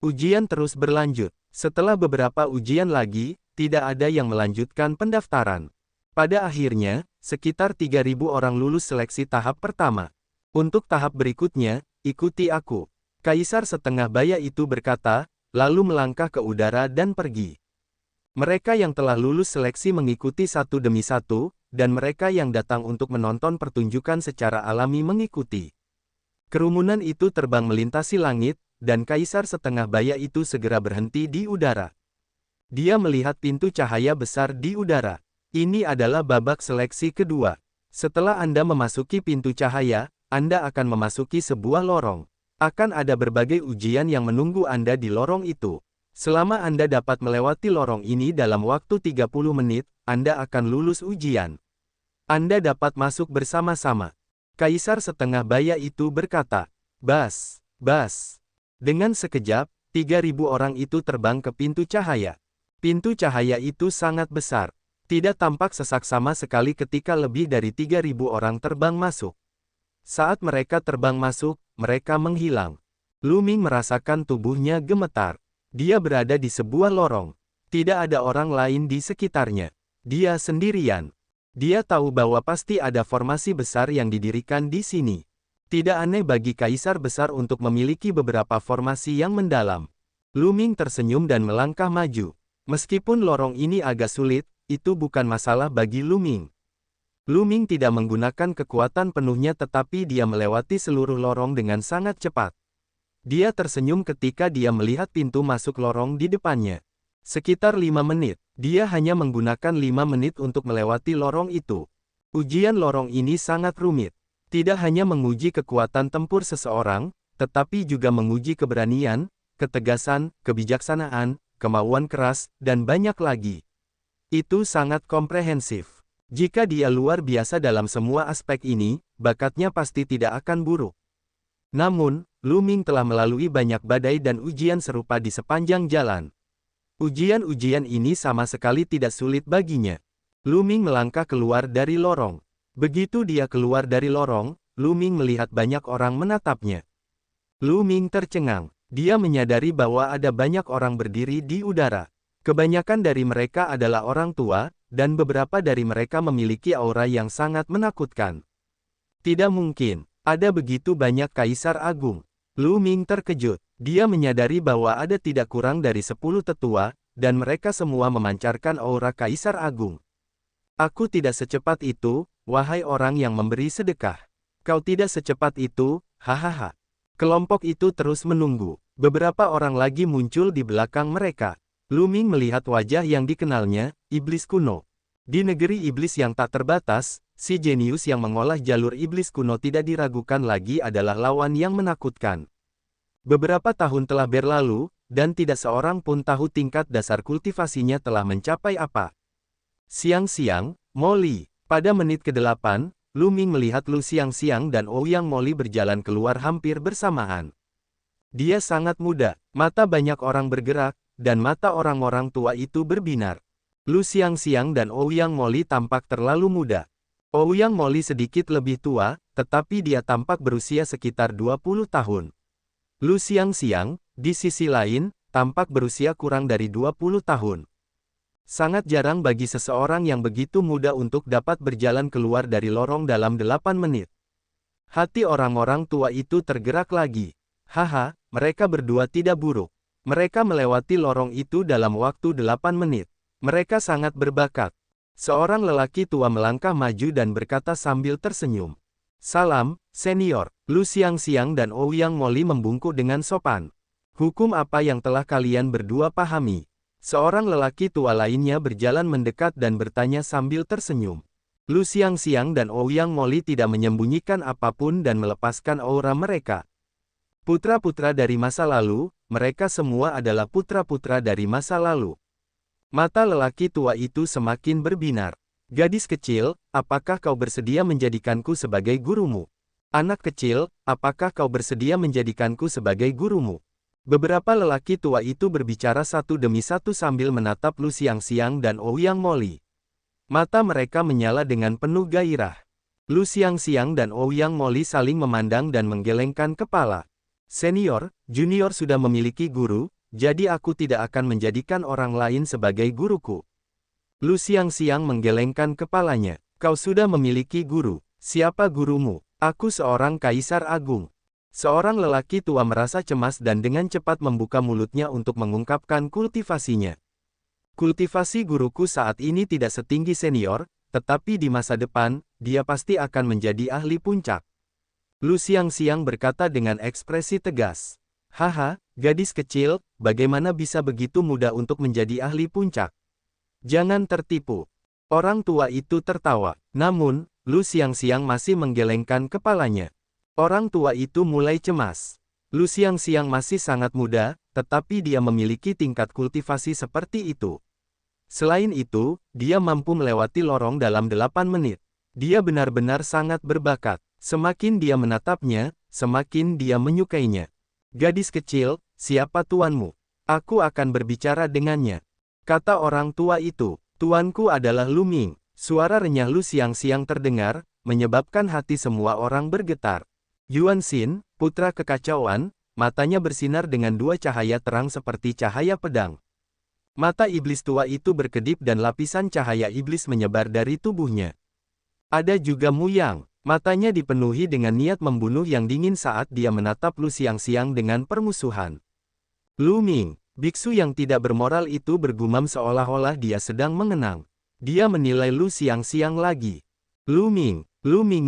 Ujian terus berlanjut. Setelah beberapa ujian lagi, tidak ada yang melanjutkan pendaftaran. Pada akhirnya, sekitar 3.000 orang lulus seleksi tahap pertama. Untuk tahap berikutnya, ikuti aku. Kaisar setengah baya itu berkata, lalu melangkah ke udara dan pergi. Mereka yang telah lulus seleksi mengikuti satu demi satu, dan mereka yang datang untuk menonton pertunjukan secara alami mengikuti. Kerumunan itu terbang melintasi langit, dan kaisar setengah baya itu segera berhenti di udara. Dia melihat pintu cahaya besar di udara. Ini adalah babak seleksi kedua. Setelah Anda memasuki pintu cahaya, Anda akan memasuki sebuah lorong. Akan ada berbagai ujian yang menunggu Anda di lorong itu. Selama Anda dapat melewati lorong ini dalam waktu 30 menit, Anda akan lulus ujian. Anda dapat masuk bersama-sama. Kaisar setengah baya itu berkata, "Bas, bas." Dengan sekejap, 3.000 orang itu terbang ke pintu cahaya. Pintu cahaya itu sangat besar. Tidak tampak sesak sama sekali ketika lebih dari 3.000 orang terbang masuk. Saat mereka terbang masuk, mereka menghilang. Lu Ming merasakan tubuhnya gemetar. Dia berada di sebuah lorong. Tidak ada orang lain di sekitarnya. Dia sendirian. Dia tahu bahwa pasti ada formasi besar yang didirikan di sini. Tidak aneh bagi kaisar besar untuk memiliki beberapa formasi yang mendalam. Lu Ming tersenyum dan melangkah maju. Meskipun lorong ini agak sulit, itu bukan masalah bagi Lu Ming. Lu Ming tidak menggunakan kekuatan penuhnya tetapi dia melewati seluruh lorong dengan sangat cepat. Dia tersenyum ketika dia melihat pintu masuk lorong di depannya. Sekitar 5 menit, dia hanya menggunakan 5 menit untuk melewati lorong itu. Ujian lorong ini sangat rumit. Tidak hanya menguji kekuatan tempur seseorang, tetapi juga menguji keberanian, ketegasan, kebijaksanaan, kemauan keras, dan banyak lagi. Itu sangat komprehensif. Jika dia luar biasa dalam semua aspek ini, bakatnya pasti tidak akan buruk. Namun, Lu Ming telah melalui banyak badai dan ujian serupa di sepanjang jalan. Ujian-ujian ini sama sekali tidak sulit baginya. Lu Ming melangkah keluar dari lorong. Begitu dia keluar dari lorong, Lu Ming melihat banyak orang menatapnya. Lu Ming tercengang. Dia menyadari bahwa ada banyak orang berdiri di udara. Kebanyakan dari mereka adalah orang tua, dan beberapa dari mereka memiliki aura yang sangat menakutkan. Tidak mungkin, ada begitu banyak kaisar agung. Lu Ming terkejut. Dia menyadari bahwa ada tidak kurang dari 10 tetua, dan mereka semua memancarkan aura kaisar agung. Aku tidak secepat itu, wahai orang yang memberi sedekah. Kau tidak secepat itu, hahaha. Kelompok itu terus menunggu. Beberapa orang lagi muncul di belakang mereka. Lu Ming melihat wajah yang dikenalnya, iblis kuno. Di negeri iblis yang tak terbatas, si jenius yang mengolah jalur iblis kuno tidak diragukan lagi adalah lawan yang menakutkan. Beberapa tahun telah berlalu, dan tidak seorang pun tahu tingkat dasar kultivasinya telah mencapai apa. Siang-siang, Molly. Pada menit ke-8, Lu Ming melihat Lu Siang-siang dan Ouyang Molly berjalan keluar hampir bersamaan. Dia sangat muda, mata banyak orang bergerak, dan mata orang-orang tua itu berbinar. Lu Siang-siang dan Ouyang Molly tampak terlalu muda. Ouyang Molly sedikit lebih tua, tetapi dia tampak berusia sekitar 20 tahun. Lu Siang-siang, di sisi lain, tampak berusia kurang dari 20 tahun. Sangat jarang bagi seseorang yang begitu muda untuk dapat berjalan keluar dari lorong dalam 8 menit. Hati orang-orang tua itu tergerak lagi. Haha, mereka berdua tidak buruk. Mereka melewati lorong itu dalam waktu 8 menit. Mereka sangat berbakat. Seorang lelaki tua melangkah maju dan berkata sambil tersenyum. Salam, senior. Lu Siang-siang dan Ouyang Molly membungkuk dengan sopan. Hukum apa yang telah kalian berdua pahami? Seorang lelaki tua lainnya berjalan mendekat dan bertanya sambil tersenyum. Lu Siang-siang dan Ouyang Molly tidak menyembunyikan apapun dan melepaskan aura mereka. Putra-putra dari masa lalu, mereka semua adalah putra-putra dari masa lalu. Mata lelaki tua itu semakin berbinar. Gadis kecil, apakah kau bersedia menjadikanku sebagai gurumu? Anak kecil, apakah kau bersedia menjadikanku sebagai gurumu? Beberapa lelaki tua itu berbicara satu demi satu sambil menatap Lu Siang-siang dan Ouyang Molly. Mata mereka menyala dengan penuh gairah. Lu Siang-siang dan Ouyang Molly saling memandang dan menggelengkan kepala. Senior, junior sudah memiliki guru, jadi aku tidak akan menjadikan orang lain sebagai guruku. Lu Xiangxiang menggelengkan kepalanya. Kau sudah memiliki guru. Siapa gurumu? Aku seorang kaisar agung. Seorang lelaki tua merasa cemas dan dengan cepat membuka mulutnya untuk mengungkapkan kultivasinya. Kultivasi guruku saat ini tidak setinggi senior, tetapi di masa depan, dia pasti akan menjadi ahli puncak. Lu Xiangxiang berkata dengan ekspresi tegas. Haha, gadis kecil, bagaimana bisa begitu mudah untuk menjadi ahli puncak? Jangan tertipu. Orang tua itu tertawa. Namun, Lu Xiangxiang masih menggelengkan kepalanya. Orang tua itu mulai cemas. Lu Xiangxiang masih sangat muda, tetapi dia memiliki tingkat kultivasi seperti itu. Selain itu, dia mampu melewati lorong dalam 8 menit. Dia benar-benar sangat berbakat. Semakin dia menatapnya, semakin dia menyukainya. Gadis kecil, siapa tuanmu? Aku akan berbicara dengannya. Kata orang tua itu, tuanku adalah Lu Ming. Suara renyah Lu Xiangxiang terdengar, menyebabkan hati semua orang bergetar. Yuan Xin, putra kekacauan, matanya bersinar dengan dua cahaya terang seperti cahaya pedang. Mata iblis tua itu berkedip dan lapisan cahaya iblis menyebar dari tubuhnya. Ada juga Mu Yang, matanya dipenuhi dengan niat membunuh yang dingin saat dia menatap Lu Xiangxiang dengan permusuhan. Lu Ming, biksu yang tidak bermoral itu bergumam seolah-olah dia sedang mengenang. Dia menilai Lu Xiangxiang lagi. Lu Ming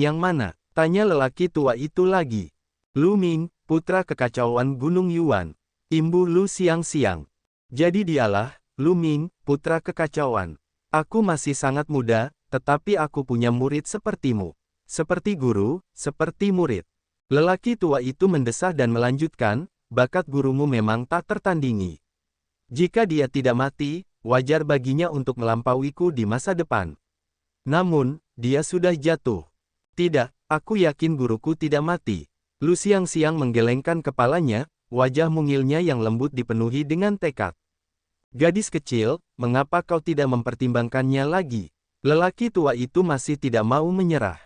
yang mana? Tanya lelaki tua itu lagi. Lu Ming, putra kekacauan Gunung Yuan. Imbu Lu Xiangxiang. Jadi dialah, Lu Ming, putra kekacauan. Aku masih sangat muda, tetapi aku punya murid sepertimu. Seperti guru, seperti murid. Lelaki tua itu mendesah dan melanjutkan, bakat gurumu memang tak tertandingi. Jika dia tidak mati, wajar baginya untuk melampauiku di masa depan. Namun, dia sudah jatuh. Tidak, aku yakin guruku tidak mati. Lu Xiangxiang menggelengkan kepalanya, wajah mungilnya yang lembut dipenuhi dengan tekad. Gadis kecil, mengapa kau tidak mempertimbangkannya lagi? Lelaki tua itu masih tidak mau menyerah.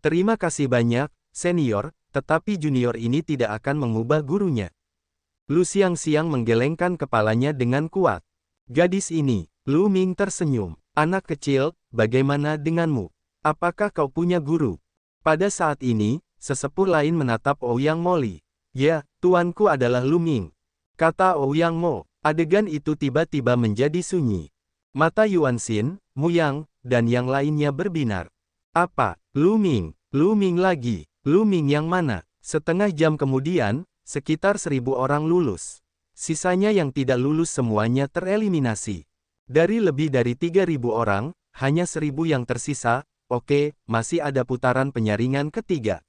Terima kasih banyak, senior, tetapi junior ini tidak akan mengubah gurunya. Lu Xiangxiang menggelengkan kepalanya dengan kuat. Gadis ini, Lu Ming tersenyum. Anak kecil, bagaimana denganmu? Apakah kau punya guru? Pada saat ini, sesepuh lain menatap Ouyang Moli. Ya, tuanku adalah Lu Ming. Kata Ouyang Mo. Adegan itu tiba-tiba menjadi sunyi. Mata Yuan Xin, Mu Yang, dan yang lainnya berbinar. Apa? Lu Ming lagi. Lu Ming yang mana? Setengah jam kemudian, sekitar 1000 orang lulus. Sisanya yang tidak lulus semuanya tereliminasi. Dari lebih dari 3000 orang, hanya 1000 yang tersisa. Oke, masih ada putaran penyaringan ketiga.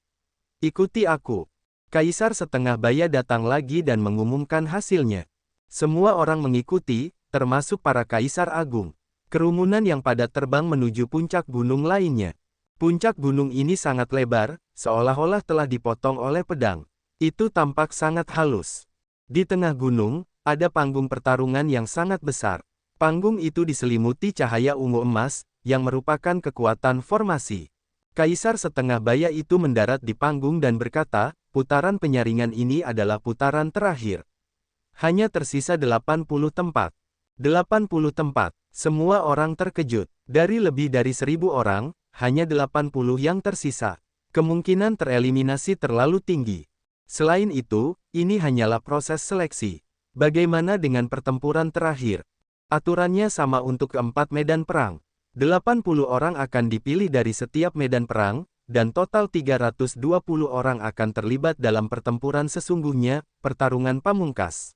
Ikuti aku. Kaisar setengah baya datang lagi dan mengumumkan hasilnya. Semua orang mengikuti, termasuk para kaisar agung. Kerumunan yang padat terbang menuju puncak gunung lainnya. Puncak gunung ini sangat lebar, seolah-olah telah dipotong oleh pedang. Itu tampak sangat halus. Di tengah gunung, ada panggung pertarungan yang sangat besar. Panggung itu diselimuti cahaya ungu emas, yang merupakan kekuatan formasi. Kaisar setengah baya itu mendarat di panggung dan berkata, putaran penyaringan ini adalah putaran terakhir. Hanya tersisa 80 tempat. 80 tempat. Semua orang terkejut. Dari lebih dari 1000 orang, hanya 80 yang tersisa. Kemungkinan tereliminasi terlalu tinggi. Selain itu, ini hanyalah proses seleksi. Bagaimana dengan pertempuran terakhir? Aturannya sama untuk keempat medan perang. 80 orang akan dipilih dari setiap medan perang, dan total 320 orang akan terlibat dalam pertempuran sesungguhnya, pertarungan pamungkas.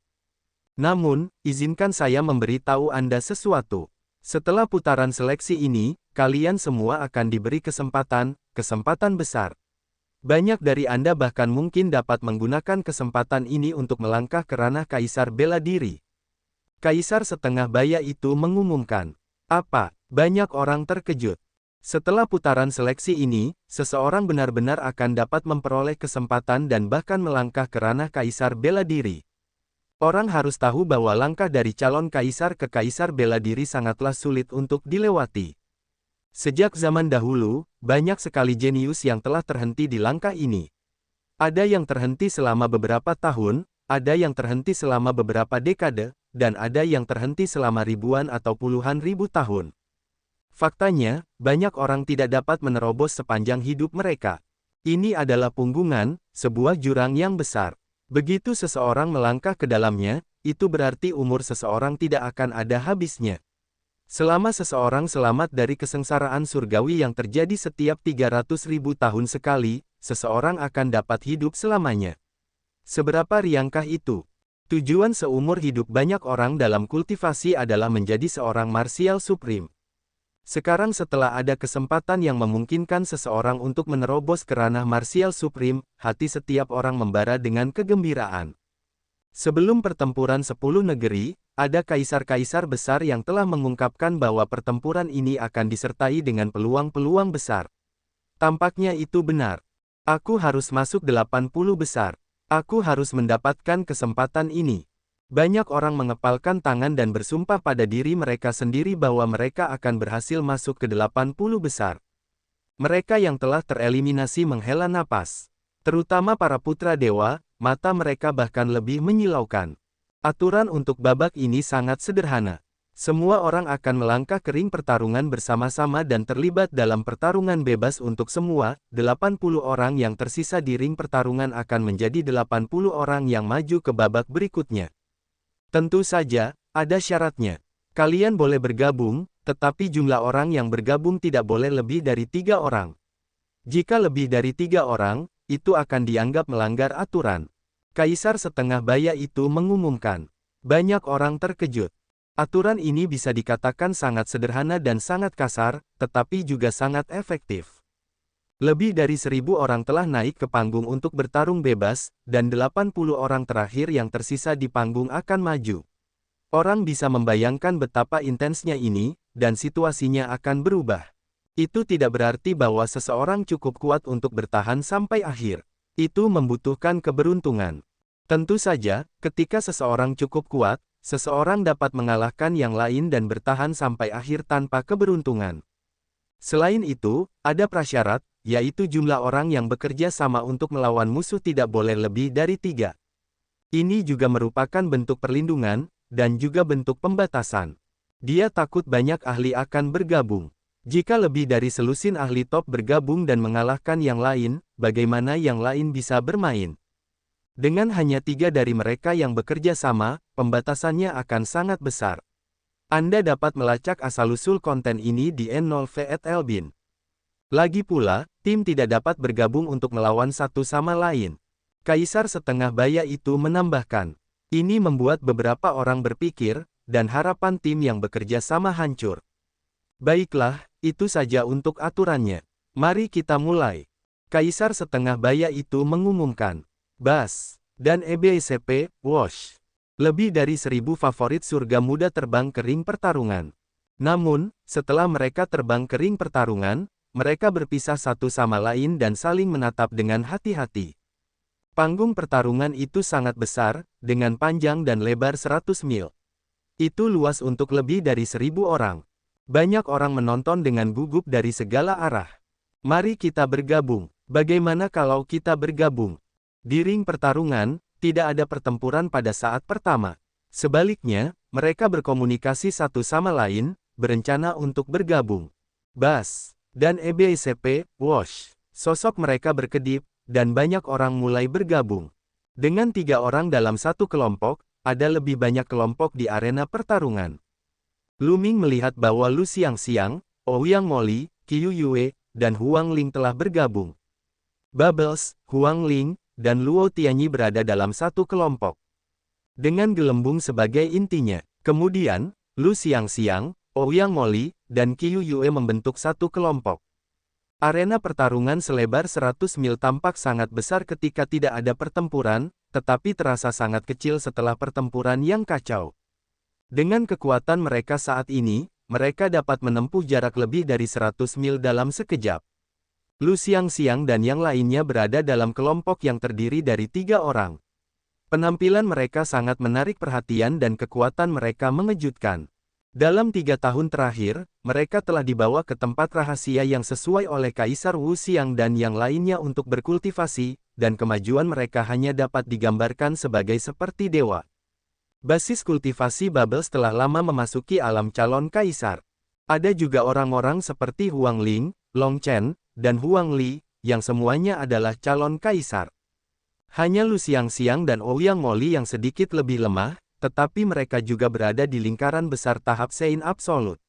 Namun, izinkan saya memberitahu Anda sesuatu. Setelah putaran seleksi ini, kalian semua akan diberi kesempatan besar. Banyak dari Anda bahkan mungkin dapat menggunakan kesempatan ini untuk melangkah ke ranah kaisar bela diri. Kaisar setengah baya itu mengumumkan. Apa? Banyak orang terkejut. Setelah putaran seleksi ini, seseorang benar-benar akan dapat memperoleh kesempatan dan bahkan melangkah ke ranah kaisar bela diri. Orang harus tahu bahwa langkah dari calon kaisar ke kaisar bela diri sangatlah sulit untuk dilewati. Sejak zaman dahulu, banyak sekali jenius yang telah terhenti di langkah ini. Ada yang terhenti selama beberapa tahun, ada yang terhenti selama beberapa dekade, dan ada yang terhenti selama ribuan atau puluhan ribu tahun. Faktanya, banyak orang tidak dapat menerobos sepanjang hidup mereka. Ini adalah punggungan, sebuah jurang yang besar. Begitu seseorang melangkah ke dalamnya, itu berarti umur seseorang tidak akan ada habisnya. Selama seseorang selamat dari kesengsaraan surgawi yang terjadi setiap 300.000 tahun sekali, seseorang akan dapat hidup selamanya. Seberapa riangkah itu? Tujuan seumur hidup banyak orang dalam kultivasi adalah menjadi seorang martial supreme. Sekarang setelah ada kesempatan yang memungkinkan seseorang untuk menerobos ke ranah martial supreme, hati setiap orang membara dengan kegembiraan. Sebelum pertempuran 10 negeri, ada kaisar-kaisar besar yang telah mengungkapkan bahwa pertempuran ini akan disertai dengan peluang-peluang besar. Tampaknya itu benar. Aku harus masuk 80 besar. Aku harus mendapatkan kesempatan ini. Banyak orang mengepalkan tangan dan bersumpah pada diri mereka sendiri bahwa mereka akan berhasil masuk ke 80 besar. Mereka yang telah tereliminasi menghela napas. Terutama para putra dewa, mata mereka bahkan lebih menyilaukan. Aturan untuk babak ini sangat sederhana. Semua orang akan melangkah ke ring pertarungan bersama-sama dan terlibat dalam pertarungan bebas untuk semua. 80 orang yang tersisa di ring pertarungan akan menjadi 80 orang yang maju ke babak berikutnya. Tentu saja, ada syaratnya. Kalian boleh bergabung, tetapi jumlah orang yang bergabung tidak boleh lebih dari 3 orang. Jika lebih dari 3 orang, itu akan dianggap melanggar aturan. Kaisar setengah baya itu mengumumkan. Banyak orang terkejut. Aturan ini bisa dikatakan sangat sederhana dan sangat kasar, tetapi juga sangat efektif. Lebih dari 1.000 orang telah naik ke panggung untuk bertarung bebas, dan 80 orang terakhir yang tersisa di panggung akan maju. Orang bisa membayangkan betapa intensnya ini, dan situasinya akan berubah. Itu tidak berarti bahwa seseorang cukup kuat untuk bertahan sampai akhir. Itu membutuhkan keberuntungan. Tentu saja, ketika seseorang cukup kuat, seseorang dapat mengalahkan yang lain dan bertahan sampai akhir tanpa keberuntungan. Selain itu, ada prasyarat, yaitu jumlah orang yang bekerja sama untuk melawan musuh tidak boleh lebih dari 3. Ini juga merupakan bentuk perlindungan, dan juga bentuk pembatasan. Dia takut banyak ahli akan bergabung. Jika lebih dari selusin ahli top bergabung dan mengalahkan yang lain, bagaimana yang lain bisa bermain? Dengan hanya 3 dari mereka yang bekerja sama, pembatasannya akan sangat besar. Anda dapat melacak asal-usul konten ini di N0V@Elbin. Lagi pula, tim tidak dapat bergabung untuk melawan satu sama lain. Kaisar setengah baya itu menambahkan. Ini membuat beberapa orang berpikir, dan harapan tim yang bekerja sama hancur. Baiklah, itu saja untuk aturannya. Mari kita mulai. Kaisar setengah baya itu mengumumkan. Bas, dan EBSP, Wash. Lebih dari 1.000 favorit surga muda terbang ke ring pertarungan. Namun, setelah mereka terbang ke ring pertarungan, mereka berpisah satu sama lain dan saling menatap dengan hati-hati. Panggung pertarungan itu sangat besar, dengan panjang dan lebar 100 mil. Itu luas untuk lebih dari 1.000 orang. Banyak orang menonton dengan gugup dari segala arah. Mari kita bergabung. Bagaimana kalau kita bergabung? Di ring pertarungan, tidak ada pertempuran pada saat pertama. Sebaliknya, mereka berkomunikasi satu sama lain, berencana untuk bergabung. Bas, dan EBSP, Wash. Sosok mereka berkedip, dan banyak orang mulai bergabung. Dengan 3 orang dalam satu kelompok, ada lebih banyak kelompok di arena pertarungan. Lu Ming melihat bahwa Lu Xiangxiang, Ouyang Moli, Qiu Yue, dan Huang Ling telah bergabung. Bubbles, Huang Ling, dan Luo Tianyi berada dalam satu kelompok. Dengan gelembung sebagai intinya. Kemudian, Lu Xiangxiang, Ouyang Moli, dan Qiu Yue membentuk satu kelompok. Arena pertarungan selebar 100 mil tampak sangat besar ketika tidak ada pertempuran, tetapi terasa sangat kecil setelah pertempuran yang kacau. Dengan kekuatan mereka saat ini, mereka dapat menempuh jarak lebih dari 100 mil dalam sekejap. Lu Xiangxiang dan yang lainnya berada dalam kelompok yang terdiri dari 3 orang. Penampilan mereka sangat menarik perhatian dan kekuatan mereka mengejutkan. Dalam 3 tahun terakhir, mereka telah dibawa ke tempat rahasia yang sesuai oleh Kaisar Wu Xiang dan yang lainnya untuk berkultivasi, dan kemajuan mereka hanya dapat digambarkan sebagai seperti dewa. Basis kultivasi Bubbles telah lama memasuki alam calon kaisar. Ada juga orang-orang seperti Huang Ling, Long Chen, dan Huang Li, yang semuanya adalah calon kaisar. Hanya Lu Xiangxiang dan Ouyang Moli yang sedikit lebih lemah, tetapi mereka juga berada di lingkaran besar tahap Sein Absolut.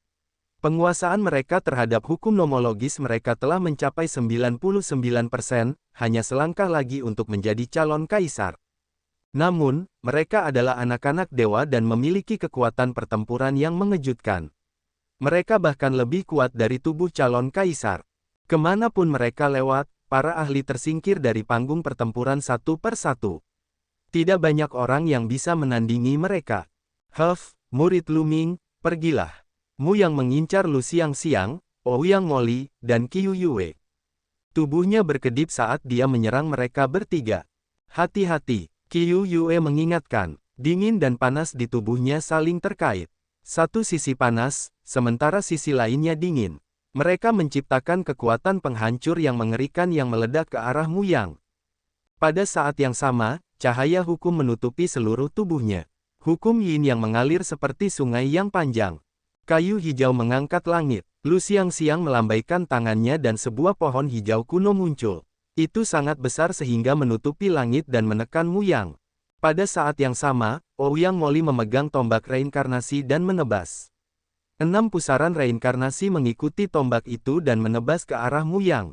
Penguasaan mereka terhadap hukum nomologis mereka telah mencapai 99%, hanya selangkah lagi untuk menjadi calon kaisar. Namun, mereka adalah anak-anak dewa dan memiliki kekuatan pertempuran yang mengejutkan. Mereka bahkan lebih kuat dari tubuh calon kaisar. Kemanapun mereka lewat, para ahli tersingkir dari panggung pertempuran satu per satu. Tidak banyak orang yang bisa menandingi mereka. Murid Lu Ming, pergilah. Mu yang mengincar Lu Xiangxiang, Ouyang Moli, dan Qiu Yue. Tubuhnya berkedip saat dia menyerang mereka bertiga. Hati-hati, Qiu Yue mengingatkan. Dingin dan panas di tubuhnya saling terkait. Satu sisi panas, sementara sisi lainnya dingin. Mereka menciptakan kekuatan penghancur yang mengerikan yang meledak ke arah Mu Yang. Pada saat yang sama, cahaya hukum menutupi seluruh tubuhnya. Hukum Yin yang mengalir seperti sungai yang panjang. Kayu hijau mengangkat langit. Lu Xiangxiang melambaikan tangannya dan sebuah pohon hijau kuno muncul. Itu sangat besar sehingga menutupi langit dan menekan Mu Yang. Pada saat yang sama, Ouyang Moli memegang tombak reinkarnasi dan menebas. 6 pusaran reinkarnasi mengikuti tombak itu dan menebas ke arah Mu Yang.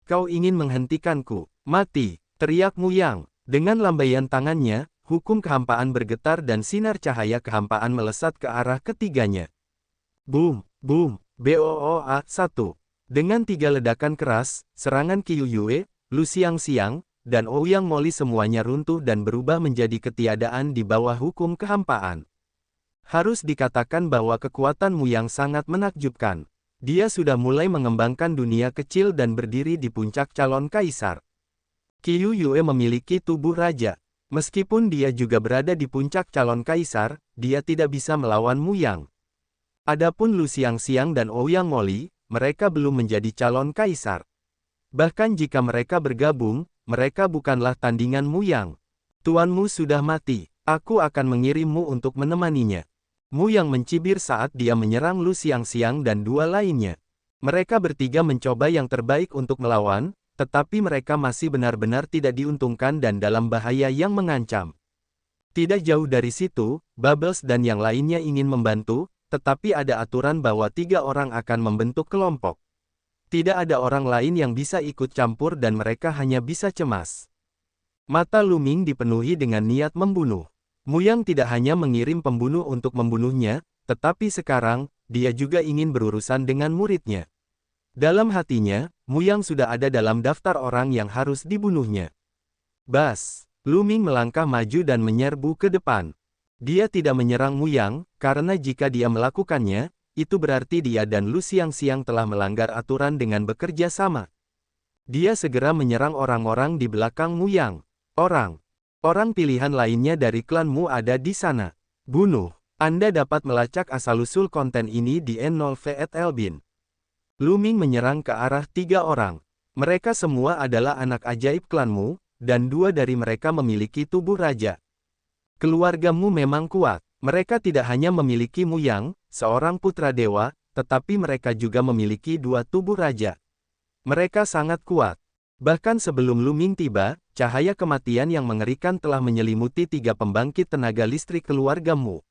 Kau ingin menghentikanku? Mati! Teriak Mu Yang. Dengan lambaian tangannya, hukum kehampaan bergetar dan sinar cahaya kehampaan melesat ke arah ketiganya. Boom, boom, BOOA 1. Dengan 3 ledakan keras, serangan Qiu Yue, Lu Xiangxiang, dan Ouyang Moli semuanya runtuh dan berubah menjadi ketiadaan di bawah hukum kehampaan. Harus dikatakan bahwa kekuatan Mu Yang sangat menakjubkan. Dia sudah mulai mengembangkan dunia kecil dan berdiri di puncak calon kaisar. Qiu Yue memiliki tubuh raja. Meskipun dia juga berada di puncak calon kaisar, dia tidak bisa melawan Mu Yang. Adapun Lu Xiangxiang dan Ouyang Moli, mereka belum menjadi calon kaisar. Bahkan jika mereka bergabung, mereka bukanlah tandingan Mu Yang. Tuanmu sudah mati, aku akan mengirimmu untuk menemaninya. Mu Yang mencibir saat dia menyerang Lu Xiangxiang dan 2 lainnya. Mereka bertiga mencoba yang terbaik untuk melawan, tetapi mereka masih benar-benar tidak diuntungkan dan dalam bahaya yang mengancam. Tidak jauh dari situ, Bubbles dan yang lainnya ingin membantu, tetapi ada aturan bahwa 3 orang akan membentuk kelompok. Tidak ada orang lain yang bisa ikut campur dan mereka hanya bisa cemas. Mata Lu Ming dipenuhi dengan niat membunuh. Mu Yang tidak hanya mengirim pembunuh untuk membunuhnya, tetapi sekarang, dia juga ingin berurusan dengan muridnya. Dalam hatinya, Mu Yang sudah ada dalam daftar orang yang harus dibunuhnya. Bas! Lu Ming melangkah maju dan menyerbu ke depan. Dia tidak menyerang Mu Yang, karena jika dia melakukannya, itu berarti dia dan Lu Xiangxiang telah melanggar aturan dengan bekerja sama. Dia segera menyerang orang-orang di belakang Mu Yang. Orang pilihan lainnya dari klan Mu ada di sana. Bunuh. Anda dapat melacak asal-usul konten ini di N0V@Elbin. Lu Ming menyerang ke arah 3 orang. Mereka semua adalah anak ajaib klan Mu, dan 2 dari mereka memiliki tubuh raja. Keluargamu memang kuat. Mereka tidak hanya memiliki Mu Yang, seorang putra dewa, tetapi mereka juga memiliki 2 tubuh raja. Mereka sangat kuat. Bahkan sebelum Lu Ming tiba, cahaya kematian yang mengerikan telah menyelimuti 3 pembangkit tenaga listrik keluargamu.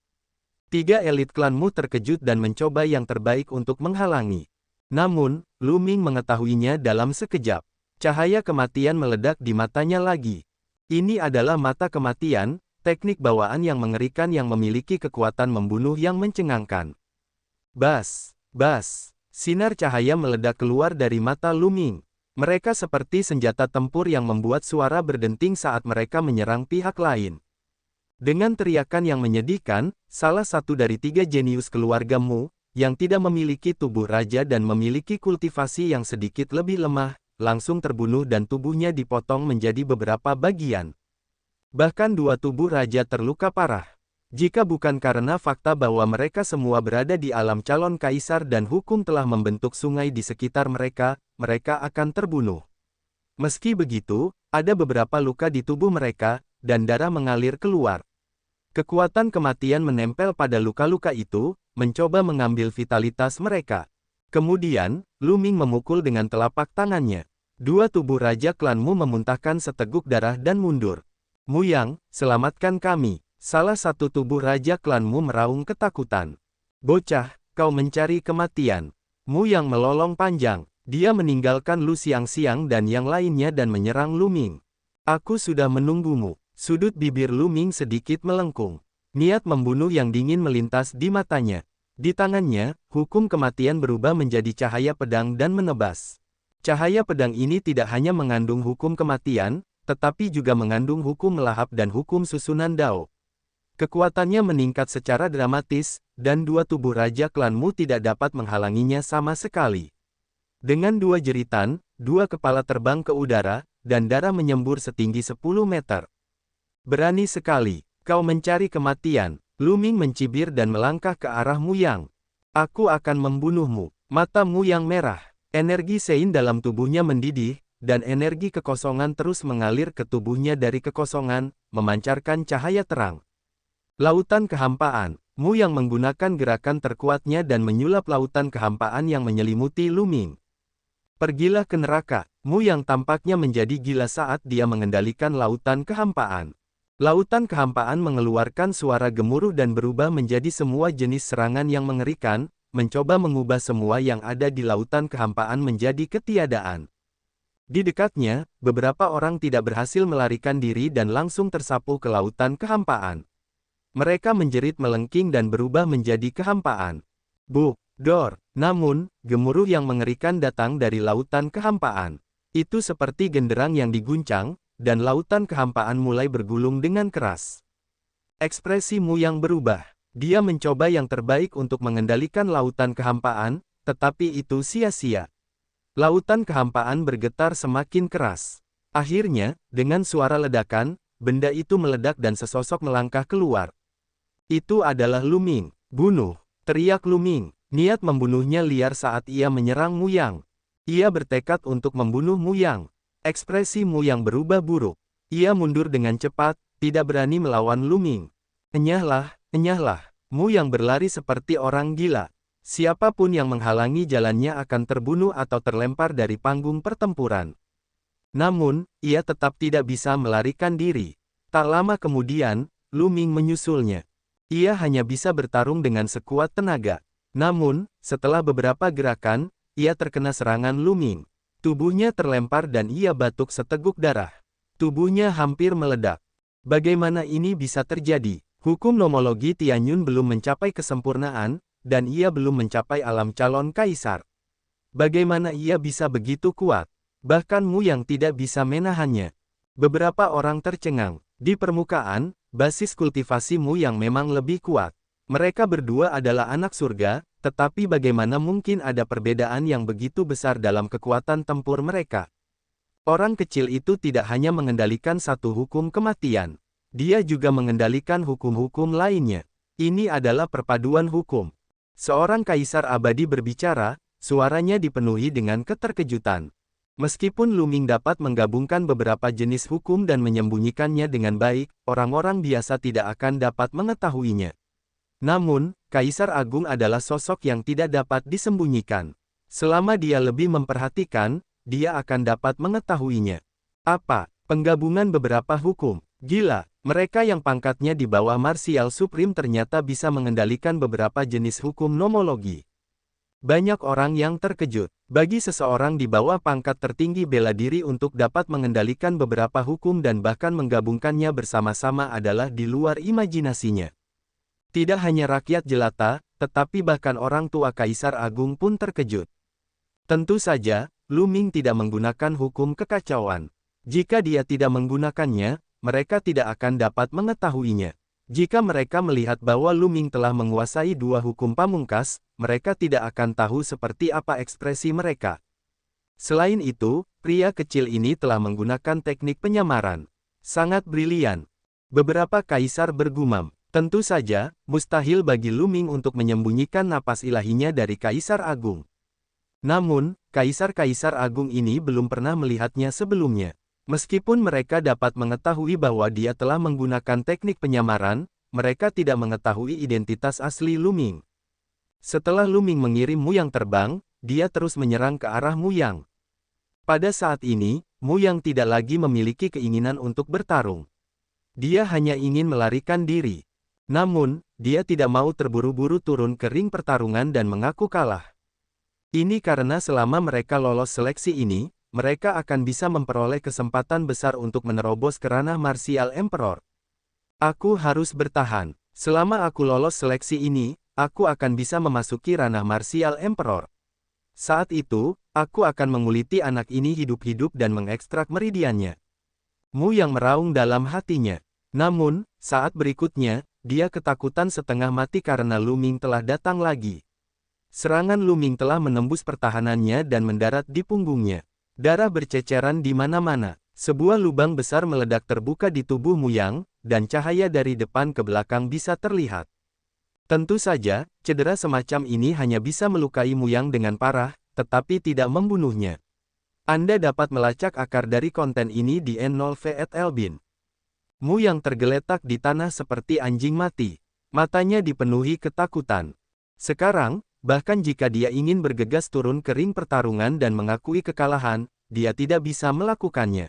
3 elit klanmu terkejut dan mencoba yang terbaik untuk menghalangi. Namun, Lu Ming mengetahuinya dalam sekejap. Cahaya kematian meledak di matanya lagi. Ini adalah mata kematian, teknik bawaan yang mengerikan yang memiliki kekuatan membunuh yang mencengangkan. Bas! Sinar cahaya meledak keluar dari mata Lu Ming. Mereka seperti senjata tempur yang membuat suara berdenting saat mereka menyerang pihak lain. Dengan teriakan yang menyedihkan, salah satu dari 3 jenius keluargamu, yang tidak memiliki tubuh raja dan memiliki kultivasi yang sedikit lebih lemah, langsung terbunuh dan tubuhnya dipotong menjadi beberapa bagian. Bahkan 2 tubuh raja terluka parah. Jika bukan karena fakta bahwa mereka semua berada di alam calon kaisar dan hukum telah membentuk sungai di sekitar mereka, mereka akan terbunuh. Meski begitu, ada beberapa luka di tubuh mereka, dan darah mengalir keluar. Kekuatan kematian menempel pada luka-luka itu, mencoba mengambil vitalitas mereka. Kemudian, Lu Ming memukul dengan telapak tangannya. Dua tubuh Raja Klanmu memuntahkan seteguk darah dan mundur. Mu Yang, selamatkan kami. Salah satu tubuh Raja Klanmu meraung ketakutan. Bocah, kau mencari kematian. Mu Yang melolong panjang. Dia meninggalkan Lu Xiangxiang dan yang lainnya dan menyerang Lu Ming. Aku sudah menunggumu. Sudut bibir Lu Ming sedikit melengkung. Niat membunuh yang dingin melintas di matanya. Di tangannya, hukum kematian berubah menjadi cahaya pedang dan menebas. Cahaya pedang ini tidak hanya mengandung hukum kematian, tetapi juga mengandung hukum melahap dan hukum susunan Dao. Kekuatannya meningkat secara dramatis, dan dua tubuh Raja Klanmu tidak dapat menghalanginya sama sekali. Dengan dua jeritan, dua kepala terbang ke udara, dan darah menyembur setinggi 10 meter. Berani sekali, kau mencari kematian. Lu Ming mencibir dan melangkah ke arah Mu Yang. Aku akan membunuhmu. Mata Mu Yang merah. Energi Sein dalam tubuhnya mendidih, dan energi kekosongan terus mengalir ke tubuhnya dari kekosongan, memancarkan cahaya terang. Lautan kehampaan. Mu Yang menggunakan gerakan terkuatnya dan menyulap lautan kehampaan yang menyelimuti Lu Ming. Pergilah ke neraka. Mu Yang tampaknya menjadi gila saat dia mengendalikan lautan kehampaan. Lautan kehampaan mengeluarkan suara gemuruh dan berubah menjadi semua jenis serangan yang mengerikan, mencoba mengubah semua yang ada di lautan kehampaan menjadi ketiadaan. Di dekatnya, beberapa orang tidak berhasil melarikan diri dan langsung tersapu ke lautan kehampaan. Mereka menjerit melengking dan berubah menjadi kehampaan. Dor. Namun, gemuruh yang mengerikan datang dari lautan kehampaan. Itu seperti genderang yang diguncang, dan lautan kehampaan mulai bergulung dengan keras. Ekspresi Mu Yang berubah. Dia mencoba yang terbaik untuk mengendalikan lautan kehampaan, tetapi itu sia-sia. Lautan kehampaan bergetar semakin keras. Akhirnya, dengan suara ledakan, benda itu meledak dan sesosok melangkah keluar. Itu adalah Lu Ming. Bunuh! Teriak Lu Ming. Niat membunuhnya liar saat ia menyerang Mu Yang. Ia bertekad untuk membunuh Mu Yang. Ekspresi Mu Yang berubah buruk. Ia mundur dengan cepat, tidak berani melawan Lu Ming. Enyahlah. Mu Yang berlari seperti orang gila. Siapapun yang menghalangi jalannya akan terbunuh atau terlempar dari panggung pertempuran. Namun, ia tetap tidak bisa melarikan diri. Tak lama kemudian, Lu Ming menyusulnya. Ia hanya bisa bertarung dengan sekuat tenaga. Namun, setelah beberapa gerakan, ia terkena serangan Lu Ming. Tubuhnya terlempar dan ia batuk seteguk darah. Tubuhnya hampir meledak. Bagaimana ini bisa terjadi? Hukum nomologi Tianyun belum mencapai kesempurnaan, dan ia belum mencapai alam calon kaisar. Bagaimana ia bisa begitu kuat? Bahkan Mu Yang tidak bisa menahannya. Beberapa orang tercengang. Di permukaan, basis kultivasi Mu Yang memang lebih kuat. Mereka berdua adalah anak surga, tetapi bagaimana mungkin ada perbedaan yang begitu besar dalam kekuatan tempur mereka? Orang kecil itu tidak hanya mengendalikan satu hukum kematian. Dia juga mengendalikan hukum-hukum lainnya. Ini adalah perpaduan hukum. Seorang kaisar abadi berbicara, suaranya dipenuhi dengan keterkejutan. Meskipun Lu Ming dapat menggabungkan beberapa jenis hukum dan menyembunyikannya dengan baik, orang-orang biasa tidak akan dapat mengetahuinya. Namun, Kaisar Agung adalah sosok yang tidak dapat disembunyikan. Selama dia lebih memperhatikan, dia akan dapat mengetahuinya. Apa? Penggabungan beberapa hukum. Gila, mereka yang pangkatnya di bawah Martial Supreme ternyata bisa mengendalikan beberapa jenis hukum nomologi. Banyak orang yang terkejut. Bagi seseorang di bawah pangkat tertinggi bela diri untuk dapat mengendalikan beberapa hukum dan bahkan menggabungkannya bersama-sama adalah di luar imajinasinya. Tidak hanya rakyat jelata, tetapi bahkan orang tua Kaisar Agung pun terkejut. Tentu saja, Lu Ming tidak menggunakan hukum kekacauan. Jika dia tidak menggunakannya, mereka tidak akan dapat mengetahuinya. Jika mereka melihat bahwa Lu Ming telah menguasai dua hukum pamungkas, mereka tidak akan tahu seperti apa ekspresi mereka. Selain itu, pria kecil ini telah menggunakan teknik penyamaran. Sangat brilian. Beberapa kaisar bergumam. Tentu saja, mustahil bagi Lu Ming untuk menyembunyikan napas ilahinya dari Kaisar Agung. Namun, kaisar-kaisar agung ini belum pernah melihatnya sebelumnya. Meskipun mereka dapat mengetahui bahwa dia telah menggunakan teknik penyamaran, mereka tidak mengetahui identitas asli Lu Ming. Setelah Lu Ming mengirim Mu Yang terbang, dia terus menyerang ke arah Mu Yang. Pada saat ini, Mu Yang tidak lagi memiliki keinginan untuk bertarung. Dia hanya ingin melarikan diri. Namun, dia tidak mau terburu-buru turun ke ring pertarungan dan mengaku kalah. Ini karena selama mereka lolos seleksi ini, mereka akan bisa memperoleh kesempatan besar untuk menerobos ke ranah martial emperor. Aku harus bertahan. Selama aku lolos seleksi ini, aku akan bisa memasuki ranah martial emperor. Saat itu, aku akan menguliti anak ini hidup-hidup dan mengekstrak meridiannya. Mu Yang meraung dalam hatinya. Namun, saat berikutnya, dia ketakutan setengah mati karena Lu Ming telah datang lagi. Serangan Lu Ming telah menembus pertahanannya dan mendarat di punggungnya. Darah berceceran di mana-mana. Sebuah lubang besar meledak terbuka di tubuh Mu Yang, dan cahaya dari depan ke belakang bisa terlihat. Tentu saja, cedera semacam ini hanya bisa melukai Mu Yang dengan parah, tetapi tidak membunuhnya. Anda dapat melacak akar dari konten ini di N0V@Elbin. Mu Yang tergeletak di tanah seperti anjing mati. Matanya dipenuhi ketakutan. Sekarang, bahkan jika dia ingin bergegas turun ke ring pertarungan dan mengakui kekalahan, dia tidak bisa melakukannya.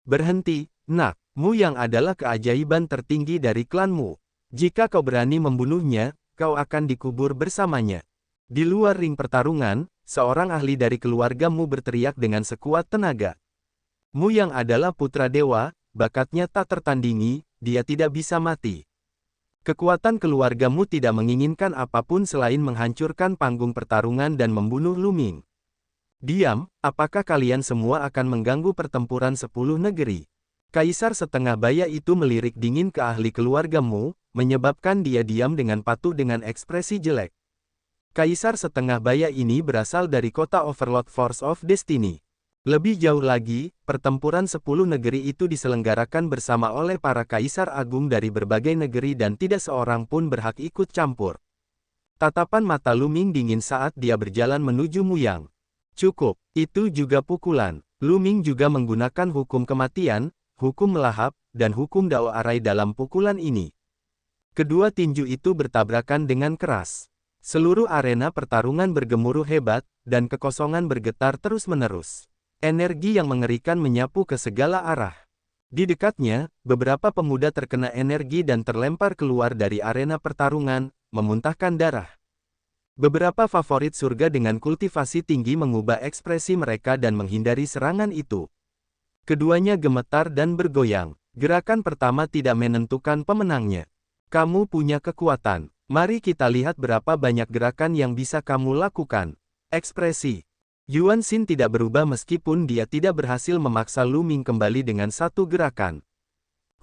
Berhenti, nak. Mu Yang adalah keajaiban tertinggi dari klanmu. Jika kau berani membunuhnya, kau akan dikubur bersamanya. Di luar ring pertarungan, seorang ahli dari keluargamu berteriak dengan sekuat tenaga. Mu Yang adalah putra dewa, bakatnya tak tertandingi, dia tidak bisa mati. Kekuatan keluargamu tidak menginginkan apapun selain menghancurkan panggung pertarungan dan membunuh Lu Ming. Diam, apakah kalian semua akan mengganggu pertempuran 10 negeri? Kaisar setengah baya itu melirik dingin ke ahli keluargamu, menyebabkan dia diam dengan patuh dengan ekspresi jelek. Kaisar setengah baya ini berasal dari kota Overlord Force of Destiny. Lebih jauh lagi, pertempuran 10 negeri itu diselenggarakan bersama oleh para kaisar agung dari berbagai negeri dan tidak seorang pun berhak ikut campur. Tatapan mata Lu Ming dingin saat dia berjalan menuju Mu Yang. Cukup, itu juga pukulan. Lu Ming juga menggunakan hukum kematian, hukum melahap, dan hukum Dao Arai dalam pukulan ini. Kedua tinju itu bertabrakan dengan keras. Seluruh arena pertarungan bergemuruh hebat, dan kekosongan bergetar terus-menerus. Energi yang mengerikan menyapu ke segala arah. Di dekatnya, beberapa pemuda terkena energi dan terlempar keluar dari arena pertarungan, memuntahkan darah. Beberapa favorit surga dengan kultivasi tinggi mengubah ekspresi mereka dan menghindari serangan itu. Keduanya gemetar dan bergoyang. Gerakan pertama tidak menentukan pemenangnya. Kamu punya kekuatan. Mari kita lihat berapa banyak gerakan yang bisa kamu lakukan. Ekspresi Yuan Xin tidak berubah meskipun dia tidak berhasil memaksa Lu Ming kembali dengan satu gerakan.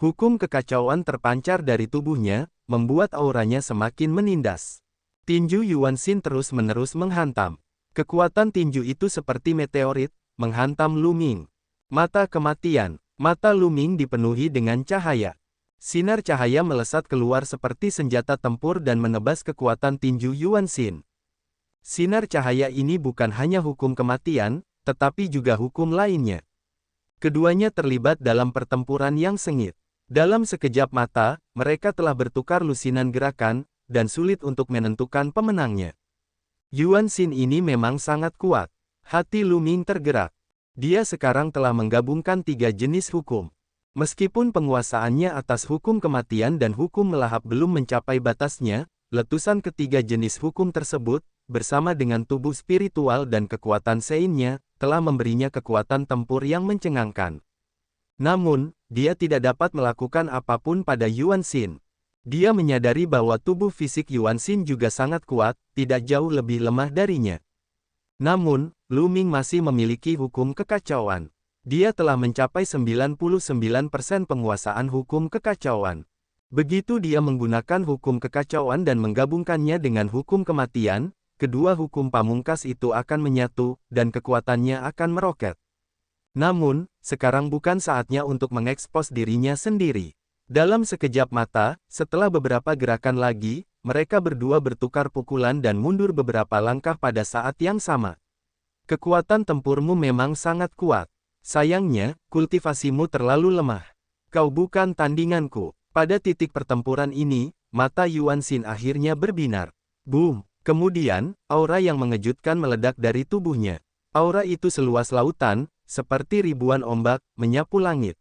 Hukum kekacauan terpancar dari tubuhnya, membuat auranya semakin menindas. Tinju Yuan Xin terus-menerus menghantam. Kekuatan tinju itu seperti meteorit, menghantam Lu Ming. Mata kematian. Mata Lu Ming dipenuhi dengan cahaya. Sinar cahaya melesat keluar seperti senjata tempur dan menebas kekuatan tinju Yuan Xin. Sinar cahaya ini bukan hanya hukum kematian, tetapi juga hukum lainnya. Keduanya terlibat dalam pertempuran yang sengit. Dalam sekejap mata, mereka telah bertukar lusinan gerakan, dan sulit untuk menentukan pemenangnya. Yuan Xin ini memang sangat kuat. Hati Lu Ming tergerak. Dia sekarang telah menggabungkan 3 jenis hukum. Meskipun penguasaannya atas hukum kematian dan hukum melahap belum mencapai batasnya, letusan ketiga jenis hukum tersebut, bersama dengan tubuh spiritual dan kekuatan seinnya, telah memberinya kekuatan tempur yang mencengangkan. Namun, dia tidak dapat melakukan apapun pada Yuan Xin. Dia menyadari bahwa tubuh fisik Yuan Xin juga sangat kuat, tidak jauh lebih lemah darinya. Namun, Lu Ming masih memiliki hukum kekacauan. Dia telah mencapai 99% penguasaan hukum kekacauan. Begitu dia menggunakan hukum kekacauan dan menggabungkannya dengan hukum kematian, kedua hukum pamungkas itu akan menyatu, dan kekuatannya akan meroket. Namun, sekarang bukan saatnya untuk mengekspos dirinya sendiri. Dalam sekejap mata, setelah beberapa gerakan lagi, mereka berdua bertukar pukulan dan mundur beberapa langkah pada saat yang sama. Kekuatan tempurmu memang sangat kuat. Sayangnya, kultivasimu terlalu lemah. Kau bukan tandinganku. Pada titik pertempuran ini, mata Yuan Xin akhirnya berbinar. Boom! Kemudian, aura yang mengejutkan meledak dari tubuhnya. Aura itu seluas lautan, seperti ribuan ombak, menyapu langit.